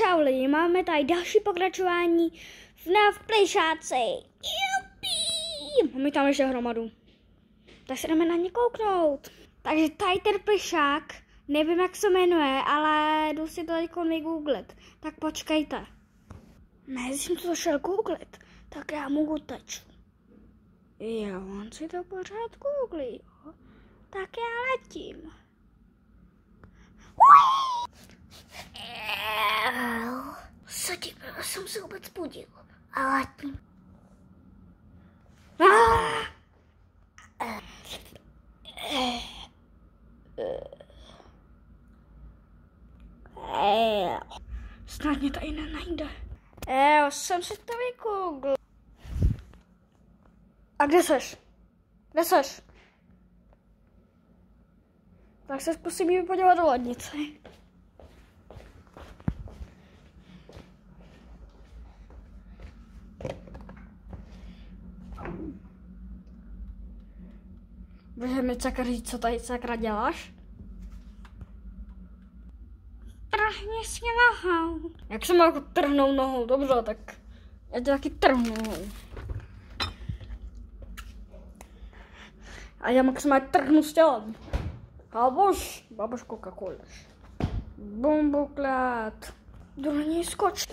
Čau lidi, máme tady další pokračování v plišáci. Jupi! Máme tam ještě hromadu. Tak se jdeme na ně kouknout. Takže tady ten plišák, nevím jak se jmenuje, ale jdu si to teď vygooglit. Tak počkejte. Mezi jsem to šel googlit, tak já mu uteču. Jo, on si to pořád googlí, jo. Tak já letím. Co ti bylo, jsem se vůbec budil. A letím. Snad mě tady nenajde. Jo, jsem si to vygoogl. A kde seš? Kde seš? Tak se zkusím jít podívat do lednice. Může mi sakra říct, co tady sakra děláš? Trhni si nohou. Jak se má jako trhnout nohou? Dobře, tak já tě taky trhnu nohou. A já maximálně trhnu s tělem. Chápeš? Baboško, kakoliš. Bomboklát. Do něj skoč.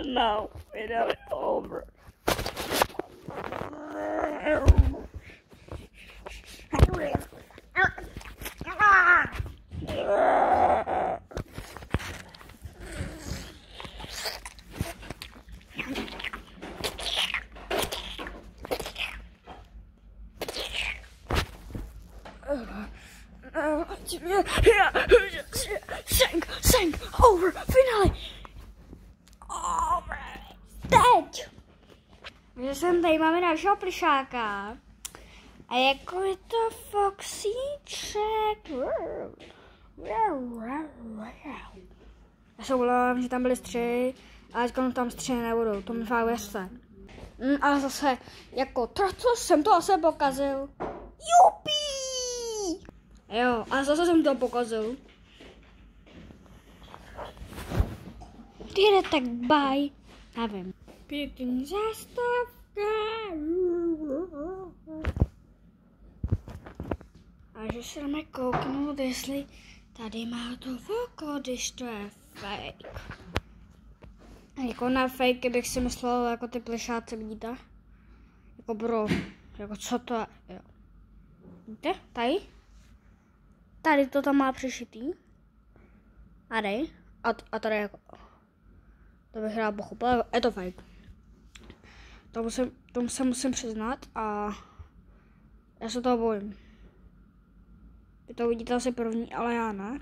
No, it's over. Sink, over, finally. Teď! Že jsem tady máme dalšího plišáka. A jako je to Foxíček. Já se omlouvám, že tam byly stři, ale teďka tam stři nebudou, to mi fakt věřte. Ale zase, jako co jsem to asi pokazil. Jupi! Jo, a zase jsem to pokazil. Jde tak bye. Nevím. Pěkný zástavka. A že se jdeme kouknout, jestli tady má to oko, když to je fake. Jako na fake bych si myslel, jako ty plišáci, vidíte? Jako bro, jako co to je? Jo. Vidíte? Tady? Tady to tam má přišitý. A tady? A tady jako... To bych rád pochopil, je to fake. Tomu se musím přiznat a já se toho bojím. Vy to vidíte asi první, ale já ne.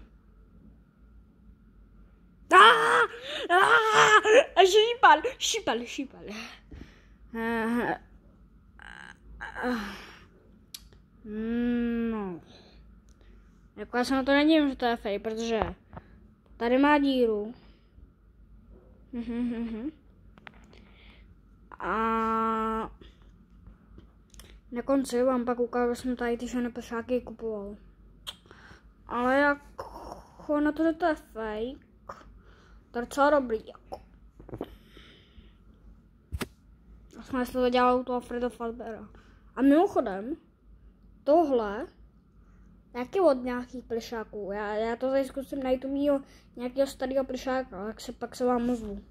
Šípal. No. Jako já se na to nedívím, že to je fake, protože tady má díru. A na konci vám pak ukážu, že jsem tady ty všechny plišáky kupoval. Ale jako na to, že to je fake, to je docela dobrý. Jako. Vlastně jsem to dělal u toho Freda Fazbera. A mimochodem, tohle taky od nějakých plišáků. Já to tady zkusím najít u mýho nějakého starého plišáka, pak se vám ozvu.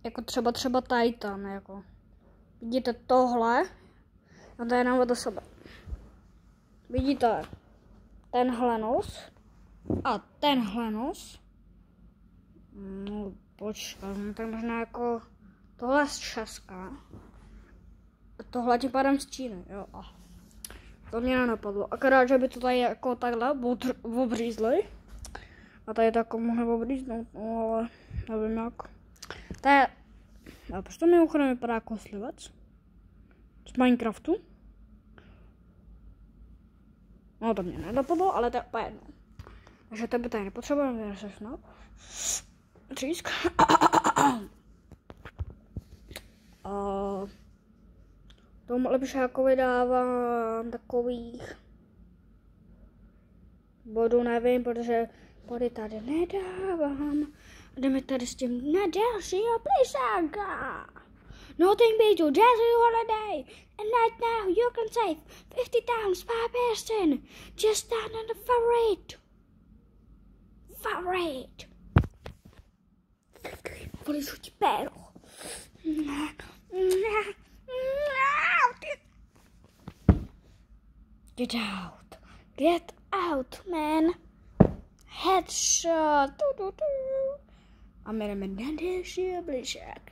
Jako třeba Titan, jako. Vidíte tohle? A to je jenom od sebe. Vidíte tenhle nos a tenhle nos. No počkej, no tak možná jako tohle z Česka. A tohle tím pádem z Číny, jo. To mě nenapadlo. Akorát, že by to tady jako takhle obřízli. A tady to jako mohli obříznout, no ale nevím jak. To je A proč to mimochodem vypadá jako slivec? Z Minecraftu? No to mě nedopadlo, ale to je úplně jedno. Takže tebe tady nepotřebujeme vyřešit. Třísk. A tomu lepšákovi dávám takových bodů, nevím, protože body tady nedávám. Jdeme tady s tím na dalšího plišáka. Nothing beats your jazzy holiday, and right now you can save 50 pounds per person. Just stand on the favorite. Polisu ti péro. Get out, man. Headshot. A my jdeme na další plišák.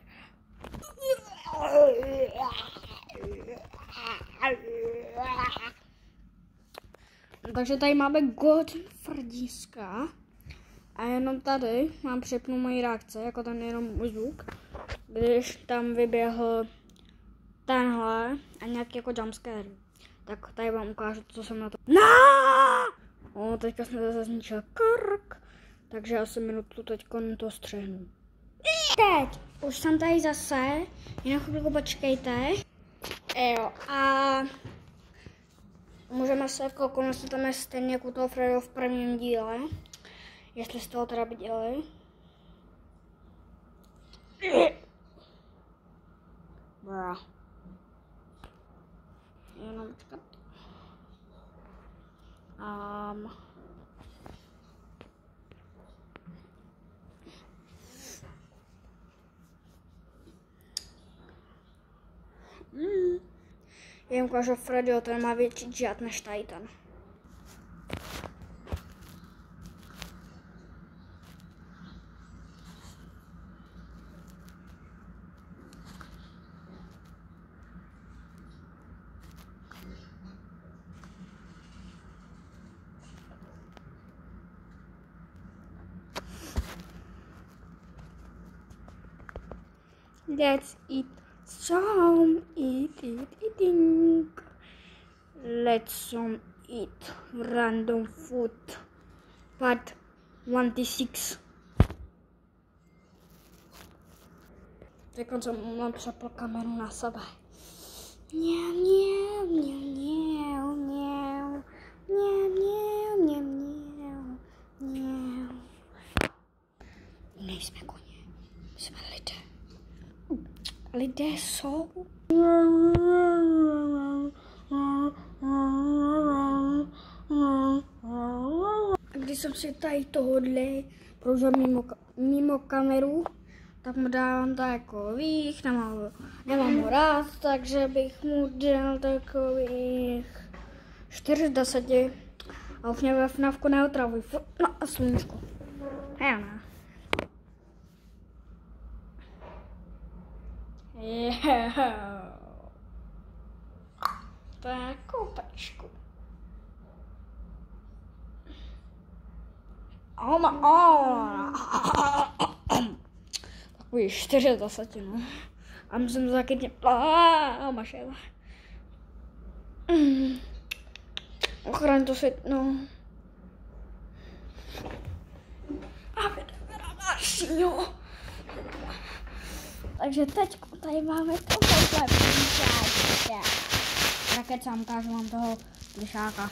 Takže tady máme Golden Frdíska. A jenom tady mám přepnu moji reakce, jako ten jenom můj zvuk. Když tam vyběhl tenhle a nějaký jako jumpscare. Tak tady vám ukážu, co jsem na to. No! Teďka jsme zase zničil krk. Takže asi minutu teďka to střihnu. Teď už jsem tady zase, jenom chvilku počkejte. Jo, a můžeme se kouknout, jestli tam je stejně jako toho Freddyho v prvním díle. Jestli z toho teda viděli. Bra. Jenom čekat. Já ukážu Freddyho, ten má větší džat než Titan. Let's eat some eating. Let's some eat random food. Part 26. Teď mám přepl kameru na sebe. Nejsme koně, jsme lidé. Lidé jsou. A když jsem si tady tohodle prožil mimo kameru, tak mu dávám takových, nemám ho rád, takže bych mu dal takových 4 z 10. A už mě ve FNAFku neotravují, na sluníčku. Já ne. To je koupečku. Takový 4 z 10, no. A musím to taky tě... Mašel. Ochraň to svět, no. A jdeme na dalšího. Takže teď tady máme tohle plišáčka. Tak sám ukážu vám toho plišáka.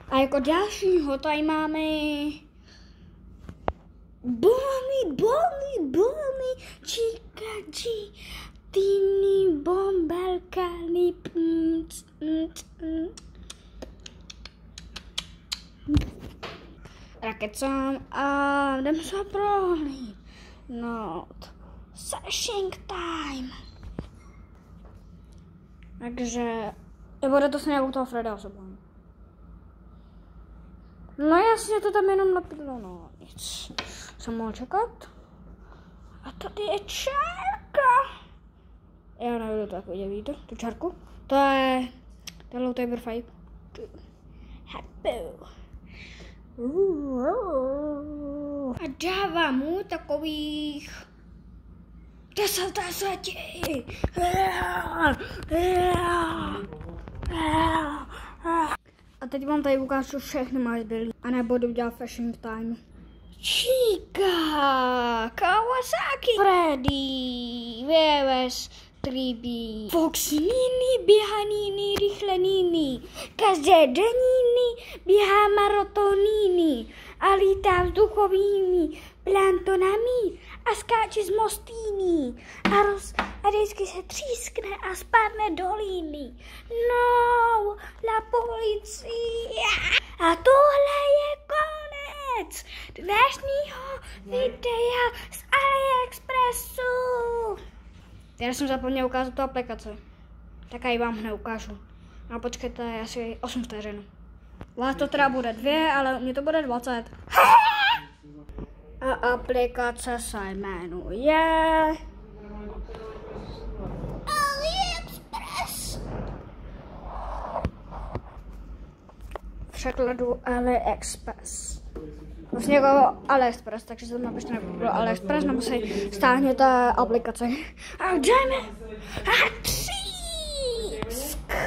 A jako dalšího tady máme Bommy, Chica, Tiny Bombelka, Rakecám a jdeme se prohlíd. Seshing time. Takže bude to stejně u toho Freda osoba. No jasně, to tam jenom napílo, no nic. Jsem mohl čekat. A tady je čárka. Já nevím, to jako vidíte, tu čárku. To je Hello Tiber 5. Happy. A dávám mu takových 10. A teď vám tady ukážu všechny moje zbylí. A nebudu dělat fashion time. Chica, Kawasaki, Freddy, VVS, Triby, Fox Nini, běhá Nini, rychle Nini, každé den Nini, běhá maratoniny a lítá vzduchovými plantonami a skáče z mostýny a vždycky se třískne a spadne do líny. No, la policia. A tohle je konec dnešního videa z AliExpressu. Já jsem zapomněl ukázat tu aplikaci. Tak ji vám hned ukážu. No počkejte, asi 8 vteřin. Vás to teda bude 2, ale mě to bude 20. A aplikace se jmenuje AliExpress. V překladu AliExpress. Vlastně jako AliExpress, takže se tam napište pro AliExpress, nebo si stáhněte aplikaci. A jdeme. A 3,